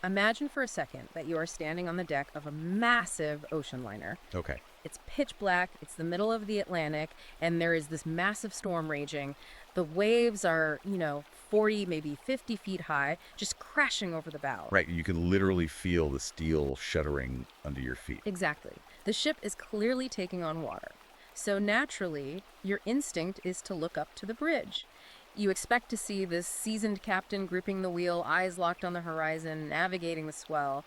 Imagine for a second that you are standing on the deck of a massive ocean liner. Okay. It's pitch black, it's the middle of the Atlantic, and there is this massive storm raging. The waves are, 40, maybe 50 feet high, just crashing over the bow. Right, you can literally feel the steel shuddering under your feet. Exactly. The ship is clearly taking on water. So naturally, your instinct is to look up to the bridge. You expect to see this seasoned captain gripping the wheel, eyes locked on the horizon, navigating the swell.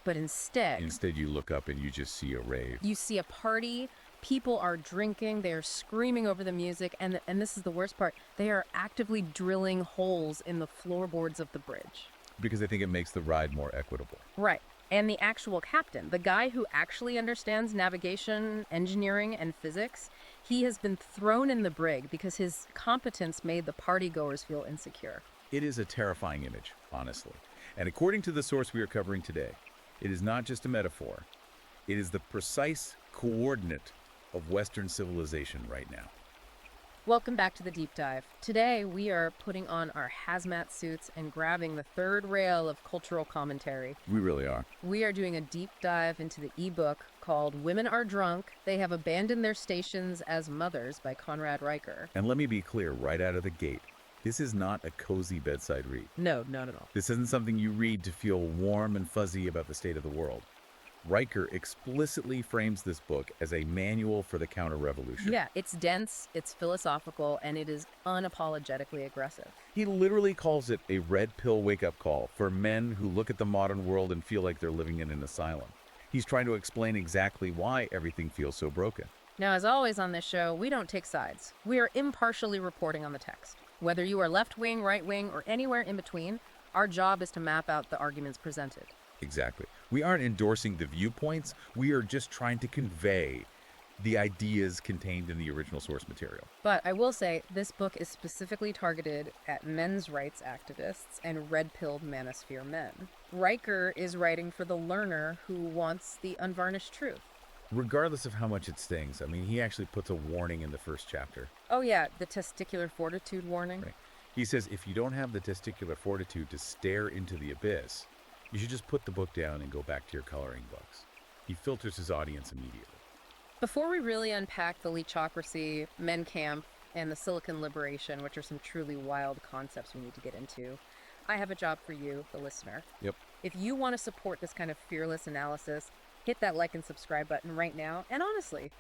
But instead, You look up and you just see a rave. you see a party. People are drinking. They are screaming over the music. And this is the worst part. They are actively drilling holes in the floorboards of the bridge. Because they think it makes the ride more equitable. Right. And the actual captain, the guy who actually understands navigation, engineering, and physics, he has been thrown in the brig because his competence made the partygoers feel insecure. It is a terrifying image, honestly. And according to the source we are covering today, it is not just a metaphor. It is the precise coordinate of Western civilization right now. Welcome back to the deep dive. Today, we are putting on our hazmat suits and grabbing the third rail of cultural commentary. We really are. We are doing a deep dive into the ebook called Women Are Drunk, They Have Abandoned Their Stations as Mothers by Conrad Riker. And let me be clear right out of the gate. This is not a cozy bedside read. No, not at all. This isn't something you read to feel warm and fuzzy about the state of the world. Riker explicitly frames this book as a manual for the counter-revolution. Yeah, it's dense, it's philosophical, and it is unapologetically aggressive. He literally calls it a red pill wake-up call for men who look at the modern world and feel like they're living in an asylum. He's trying to explain exactly why everything feels so broken. Now, as always on this show, we don't take sides. We are impartially reporting on the text. Whether you are left-wing, right-wing, or anywhere in between, our job is to map out the arguments presented. Exactly. We aren't endorsing the viewpoints. We are just trying to convey the ideas contained in the original source material. But I will say, this book is specifically targeted at men's rights activists and red-pilled manosphere men. Riker is writing for the learner who wants the unvarnished truth. Regardless of how much it stings, I mean, he actually puts a warning in the first chapter. Oh yeah, the testicular fortitude warning. Right. He says if you don't have the testicular fortitude to stare into the abyss, you should just put the book down and go back to your coloring books. He filters his audience immediately. Before we really unpack the leechocracy, men camp, and the silicon liberation, which are some truly wild concepts we need to get into, I have a job for you, the listener. Yep. If you want to support this kind of fearless analysis, hit that like and subscribe button right now. And honestly,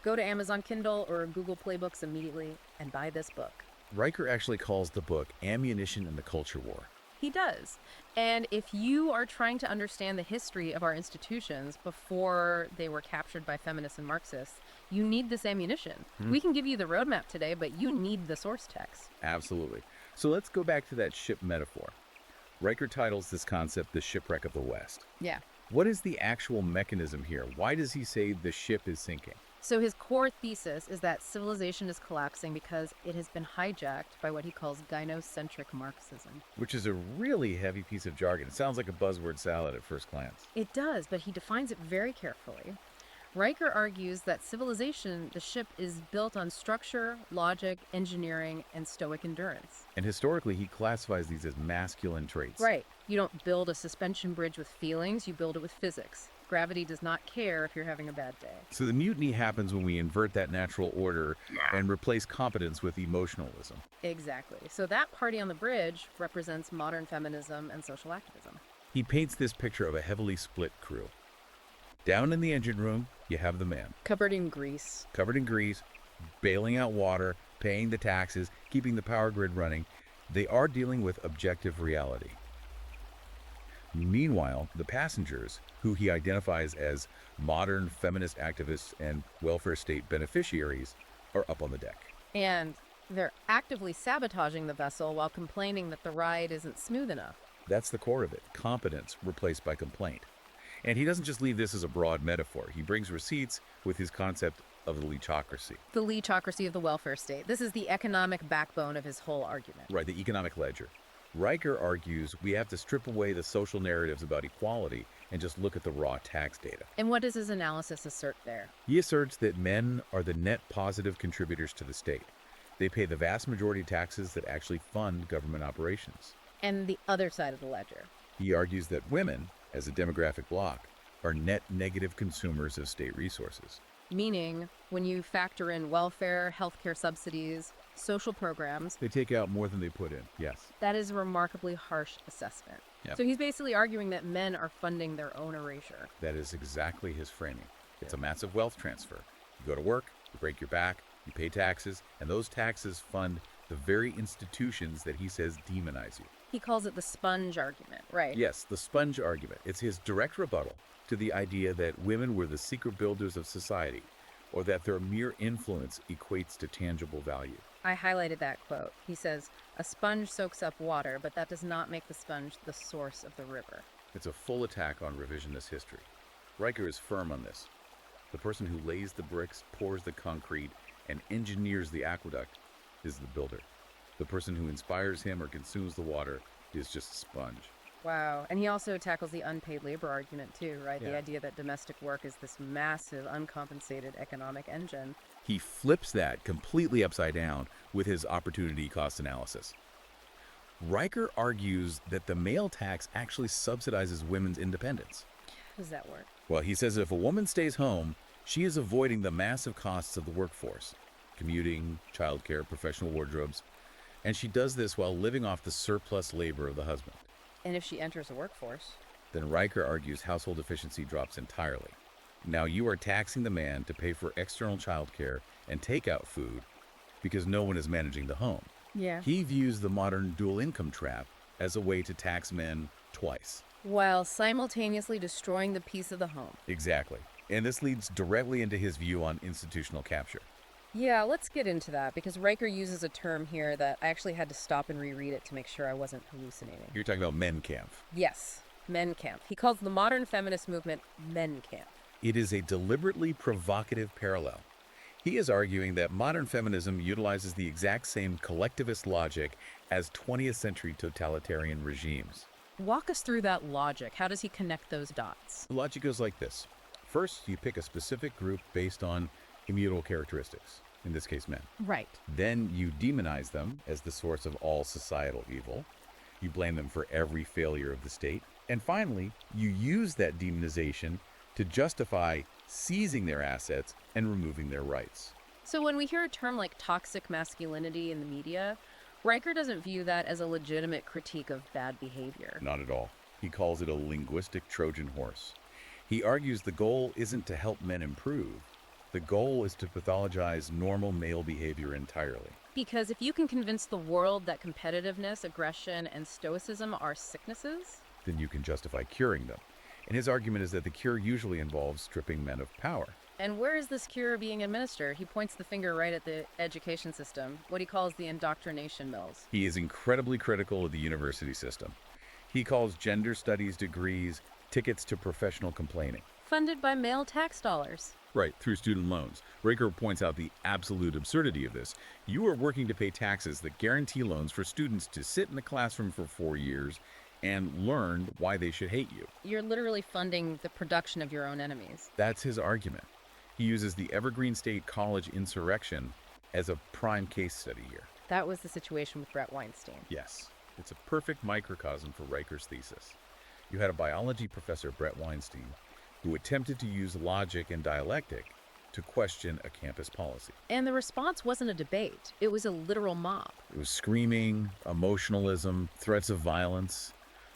go to Amazon Kindle or Google Play Books immediately and buy this book. Riker actually calls the book Ammunition in the Culture War. He does. And if you are trying to understand the history of our institutions before they were captured by feminists and Marxists, you need this ammunition. We can give you the roadmap today, but you need the source text. Absolutely. So let's go back to that ship metaphor. Riker titles this concept the shipwreck of the West. Yeah. What is the actual mechanism here? Why does he say the ship is sinking? So his core thesis is that civilization is collapsing because it has been hijacked by what he calls gynocentric Marxism. Which is a really heavy piece of jargon. It sounds like a buzzword salad at first glance. It does, but he defines it very carefully. Riker argues that civilization, the ship, is built on structure, logic, engineering, and stoic endurance. And historically, he classifies these as masculine traits. Right. You don't build a suspension bridge with feelings, you build it with physics. Gravity does not care if you're having a bad day. So the mutiny happens when we invert that natural order and replace competence with emotionalism. Exactly. So that party on the bridge represents modern feminism and social activism. He paints this picture of a heavily split crew. Down in the engine room, you have the man. Covered in grease. Covered in grease, bailing out water, paying the taxes, keeping the power grid running. They are dealing with objective reality. Meanwhile, the passengers, who he identifies as modern feminist activists and welfare state beneficiaries, are up on the deck. And they're actively sabotaging the vessel while complaining that the ride isn't smooth enough. That's the core of it, competence replaced by complaint. And he doesn't just leave this as a broad metaphor. He brings receipts with his concept of the leechocracy. The leechocracy of the welfare state. This is the economic backbone of his whole argument. Right, the economic ledger. Riker argues we have to strip away the social narratives about equality and just look at the raw tax data. And what does his analysis assert there? He asserts that men are the net positive contributors to the state. They pay the vast majority of taxes that actually fund government operations. And the other side of the ledger. He argues that women, as a demographic bloc, are net negative consumers of state resources. Meaning, when you factor in welfare, healthcare subsidies, social programs, They take out more than they put in, yes. that is a remarkably harsh assessment. Yep. So he's basically arguing that men are funding their own erasure. That is exactly his framing. It's a massive wealth transfer. You go to work, you break your back, you pay taxes, and those taxes fund the very institutions that he says demonize you. He calls it the sponge argument, right? Yes, the sponge argument. It's his direct rebuttal to the idea that women were the secret builders of society, or that their mere influence equates to tangible value. I highlighted that quote. He says, "A sponge soaks up water, but that does not make the sponge the source of the river." It's a full attack on revisionist history. Riker is firm on this. The person who lays the bricks, pours the concrete, and engineers the aqueduct is the builder. The person who inspires him or consumes the water is just a sponge. Wow. And he also tackles the unpaid labor argument too, right? Yeah. The idea that domestic work is this massive, uncompensated economic engine. He flips that completely upside down with his opportunity cost analysis. Riker argues that the male tax actually subsidizes women's independence. How does that work? Well, he says if a woman stays home, she is avoiding the massive costs of the workforce, commuting, childcare, professional wardrobes, and she does this while living off the surplus labor of the husband. And if she enters the workforce? Then Riker argues household efficiency drops entirely. Now you are taxing the man to pay for external childcare and takeout food because no one is managing the home. Yeah. He views the modern dual income trap as a way to tax men twice. While simultaneously destroying the peace of the home. Exactly. And this leads directly into his view on institutional capture. Yeah, let's get into that because Riker uses a term here that I actually had to stop and reread it to make sure I wasn't hallucinating. You're talking about men camp. Yes, men camp. He calls the modern feminist movement men camp. It is a deliberately provocative parallel. He is arguing that modern feminism utilizes the exact same collectivist logic as 20th century totalitarian regimes. Walk us through that logic. How does he connect those dots? The logic goes like this. First, you pick a specific group based on immutable characteristics, in this case men. Right. Then you demonize them as the source of all societal evil. You blame them for every failure of the state. And finally, you use that demonization to justify seizing their assets and removing their rights. So when we hear a term like toxic masculinity in the media, Riker doesn't view that as a legitimate critique of bad behavior. Not at all. He calls it a linguistic Trojan horse. He argues the goal isn't to help men improve. The goal is to pathologize normal male behavior entirely. Because if you can convince the world that competitiveness, aggression, and stoicism are sicknesses, Then you can justify curing them. And his argument is that the cure usually involves stripping men of power. and where is this cure being administered? He points the finger right at the education system, what he calls the indoctrination mills. He is incredibly critical of the university system. He calls gender studies degrees tickets to professional complaining. Funded by male tax dollars. Right, through student loans. Raker points out the absolute absurdity of this. You are working to pay taxes that guarantee loans for students to sit in the classroom for 4 years and learn why they should hate you. You're literally funding the production of your own enemies. That's his argument. He uses the Evergreen State College insurrection as a prime case study here. That was the situation with Brett Weinstein. Yes, it's a perfect microcosm for Riker's thesis. You had a biology professor, Brett Weinstein, who attempted to use logic and dialectic to question a campus policy. And the response wasn't a debate. It was a literal mob. It was screaming, emotionalism, threats of violence.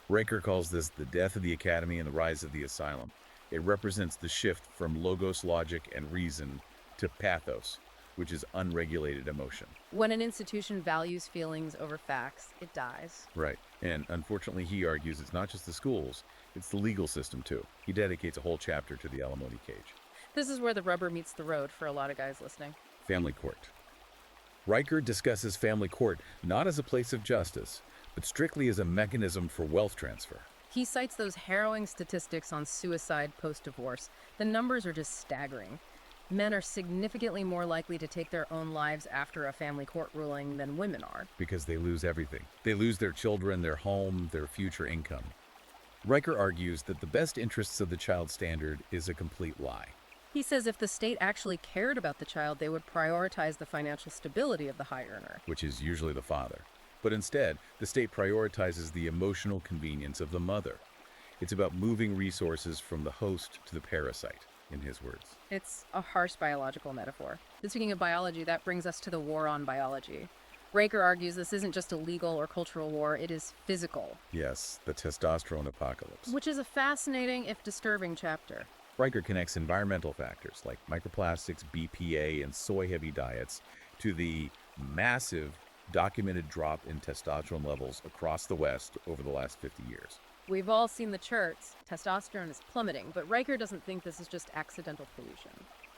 Riker calls this the death of the academy and the rise of the asylum. It represents the shift from logos, logic, and reason to pathos, which is unregulated emotion. When an institution values feelings over facts, it dies. Right. And unfortunately, he argues it's not just the schools, it's the legal system too. He dedicates a whole chapter to the alimony cage. This is where the rubber meets the road for a lot of guys listening. Family court. Riker discusses family court not as a place of justice, but strictly as a mechanism for wealth transfer. He cites those harrowing statistics on suicide post-divorce. The numbers are just staggering. Men are significantly more likely to take their own lives after a family court ruling than women are. Because they lose everything. They lose their children, their home, their future income. Riker argues that the best interests of the child standard is a complete lie. He says if the state actually cared about the child, they would prioritize the financial stability of the high earner. Which is usually the father. But instead, the state prioritizes the emotional convenience of the mother. It's about moving resources from the host to the parasite, in his words. It's a harsh biological metaphor. But speaking of biology, that brings us to the war on biology. Riker argues this isn't just a legal or cultural war, it is physical, Yes, the testosterone apocalypse. which is a fascinating, if disturbing, chapter. Riker connects environmental factors like microplastics, BPA, and soy-heavy diets to the massive documented drop in testosterone levels across the West over the last 50 years. We've all seen the charts. Testosterone is plummeting, but Riker doesn't think this is just accidental pollution.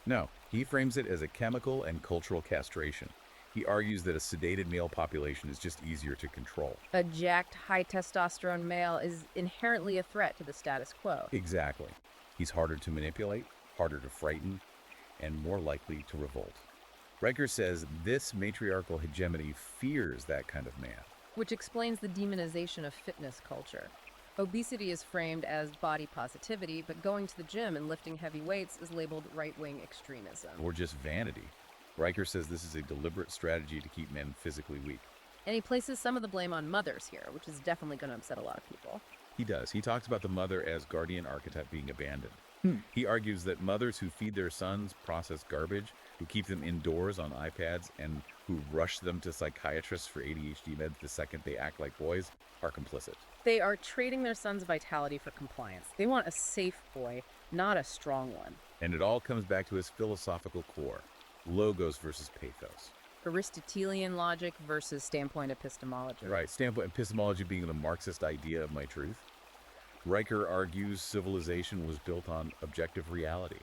No, he frames it as a chemical and cultural castration. He argues that a sedated male population is just easier to control. A jacked, high testosterone male is inherently a threat to the status quo. Exactly. He's harder to manipulate, harder to frighten, and more likely to revolt. Riker says this matriarchal hegemony fears that kind of man. Which explains the demonization of fitness culture. Obesity is framed as body positivity, but going to the gym and lifting heavy weights is labeled right-wing extremism. Or just vanity. Riker says this is a deliberate strategy to keep men physically weak. And he places some of the blame on mothers here, which is definitely going to upset a lot of people. He does. He talks about the mother as guardian archetype being abandoned. He argues that mothers who feed their sons processed garbage, who keep them indoors on iPads, and who rush them to psychiatrists for ADHD meds the second they act like boys are complicit. They are trading their son's vitality for compliance. They want a safe boy, not a strong one. And it all comes back to his philosophical core, logos versus pathos. Aristotelian logic versus standpoint epistemology. Right, standpoint epistemology being the Marxist idea of my truth. Riker argues civilization was built on objective reality.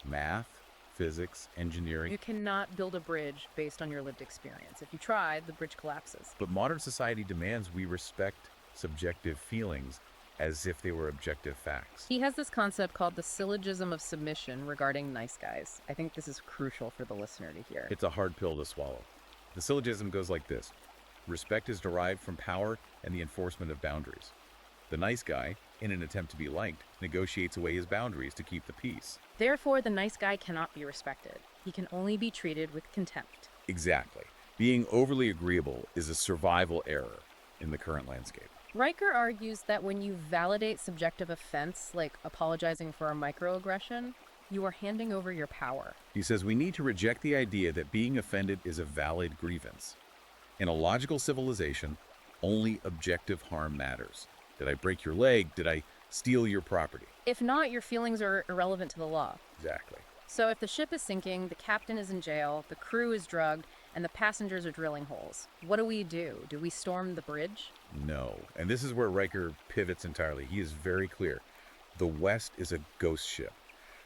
Math, physics, engineering. You cannot build a bridge based on your lived experience. If you try, the bridge collapses. But modern society demands we respect subjective feelings as if they were objective facts. He has this concept called the syllogism of submission regarding nice guys. I think this is crucial for the listener to hear. It's a hard pill to swallow. The syllogism goes like this. Respect is derived from power and the enforcement of boundaries. The nice guy, in an attempt to be liked, negotiates away his boundaries to keep the peace. Therefore, the nice guy cannot be respected. He can only be treated with contempt. Exactly. Being overly agreeable is a survival error in the current landscape. Riker argues that when you validate subjective offense, like apologizing for a microaggression, you are handing over your power. He says we need to reject the idea that being offended is a valid grievance. In a logical civilization, only objective harm matters. Did I break your leg? Did I steal your property? If not, your feelings are irrelevant to the law. Exactly. So if the ship is sinking, the captain is in jail, the crew is drugged, and the passengers are drilling holes, what do? Do we storm the bridge? No. And this is where Riker pivots entirely. He is very clear. The West is a ghost ship.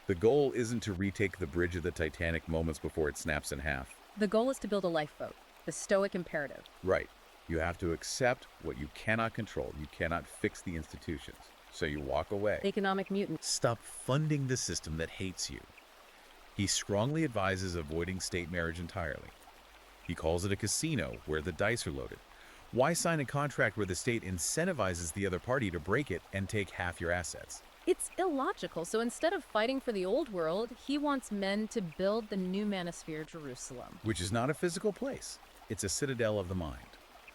The goal isn't to retake the bridge of the Titanic moments before it snaps in half. The goal is to build a lifeboat, the stoic imperative. Right. You have to accept what you cannot control. You cannot fix the institutions. So you walk away. Economic mutant. Stop funding the system that hates you. He strongly advises avoiding state marriage entirely. He calls it a casino where the dice are loaded. Why sign a contract where the state incentivizes the other party to break it and take half your assets? It's illogical. So instead of fighting for the old world, he wants men to build the new manosphere Jerusalem. Which is not a physical place. It's a citadel of the mind.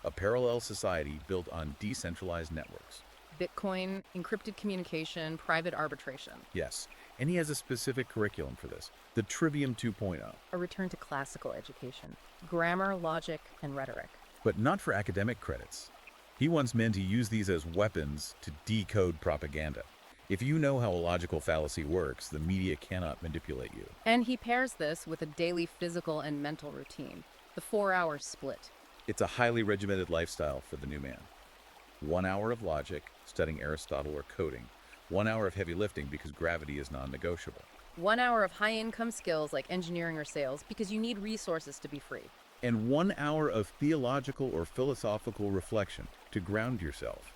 A parallel society built on decentralized networks. Bitcoin, encrypted communication, private arbitration. Yes, and he has a specific curriculum for this, the Trivium 2.0. A return to classical education. Grammar, logic, and rhetoric. But not for academic credits. He wants men to use these as weapons to decode propaganda. If you know how a logical fallacy works, the media cannot manipulate you. And he pairs this with a daily physical and mental routine, the 4-hour split. It's a highly regimented lifestyle for the new man. 1 hour of logic, studying Aristotle or coding. 1 hour of heavy lifting because gravity is non-negotiable. 1 hour of high-income skills like engineering or sales because you need resources to be free. And 1 hour of theological or philosophical reflection to ground yourself.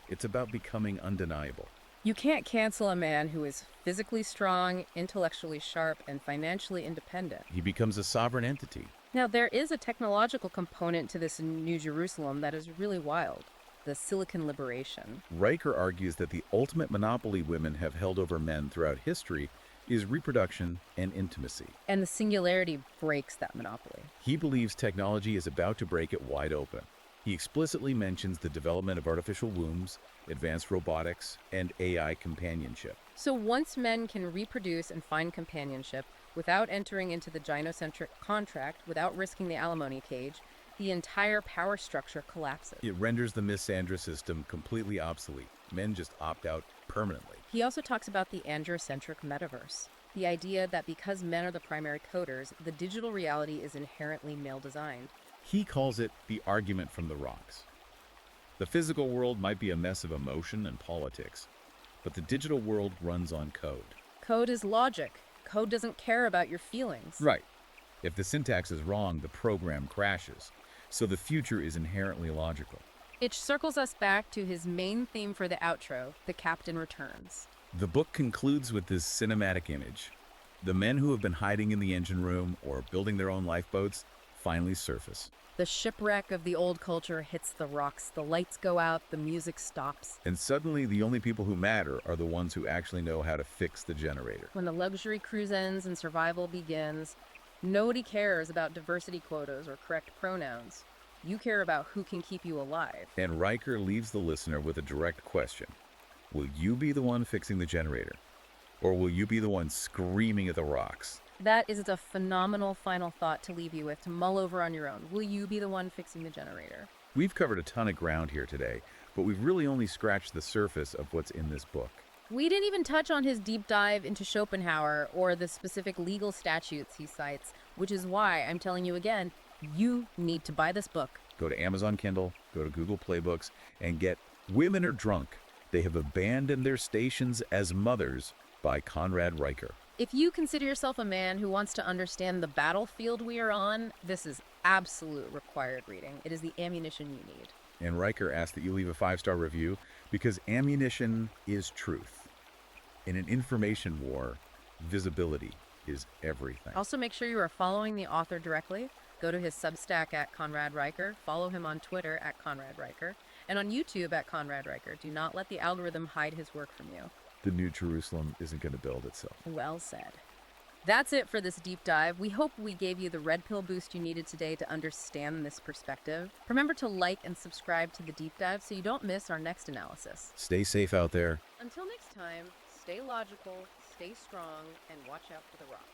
It's about becoming undeniable. You can't cancel a man who is physically strong, intellectually sharp, and financially independent. He becomes a sovereign entity. Now, there is a technological component to this New Jerusalem that is really wild. The Silicon Liberation. Riker argues that the ultimate monopoly women have held over men throughout history is reproduction and intimacy. And the singularity breaks that monopoly. He believes technology is about to break it wide open. He explicitly mentions the development of artificial wombs, advanced robotics, and AI companionship. So once men can reproduce and find companionship without entering into the gynocentric contract, without risking the alimony cage, the entire power structure collapses. It renders the misandra system completely obsolete. Men just opt out permanently. He also talks about the androcentric metaverse, the idea that because men are the primary coders, the digital reality is inherently male-designed. He calls it the argument from the rocks. The physical world might be a mess of emotion and politics, but the digital world runs on code. Code is logic. Code doesn't care about your feelings. Right. If the syntax is wrong, the program crashes. So the future is inherently logical. It circles us back to his main theme for the outro, the captain returns. The book concludes with this cinematic image. The men who have been hiding in the engine room or building their own lifeboats finally surface. The shipwreck of the old culture hits the rocks, the lights go out, the music stops. And suddenly the only people who matter are the ones who actually know how to fix the generator. When the luxury cruise ends and survival begins, nobody cares about diversity quotas or correct pronouns. You care about who can keep you alive. And Riker leaves the listener with a direct question. Will you be the one fixing the generator? Or will you be the one screaming at the rocks? That is a phenomenal final thought to leave you with, to mull over on your own. Will you be the one fixing the generator? We've covered a ton of ground here today, but we've really only scratched the surface of what's in this book. We didn't even touch on his deep dive into Schopenhauer or the specific legal statutes he cites, which is why I'm telling you again, you need to buy this book. Go to Amazon Kindle, go to Google Play Books, and get Women Are Drunk. They Have Abandoned Their Stations as Mothers by Conrad Riker. If you consider yourself a man who wants to understand the battlefield we are on, this is absolute required reading. It is the ammunition you need. And Riker asks that you leave a 5-star review because ammunition is truth. In an information war, visibility is everything. Also, make sure you are following the author directly. Go to his Substack at Conrad Riker, follow him on Twitter at Conrad Riker, and on YouTube at Conrad Riker. Do not let the algorithm hide his work from you. The New Jerusalem isn't going to build itself. Well said. That's it for this deep dive. We hope we gave you the red pill boost you needed today to understand this perspective. Remember to like and subscribe to the deep dive so you don't miss our next analysis. Stay safe out there. Until next time, stay logical, stay strong, and watch out for the rocks.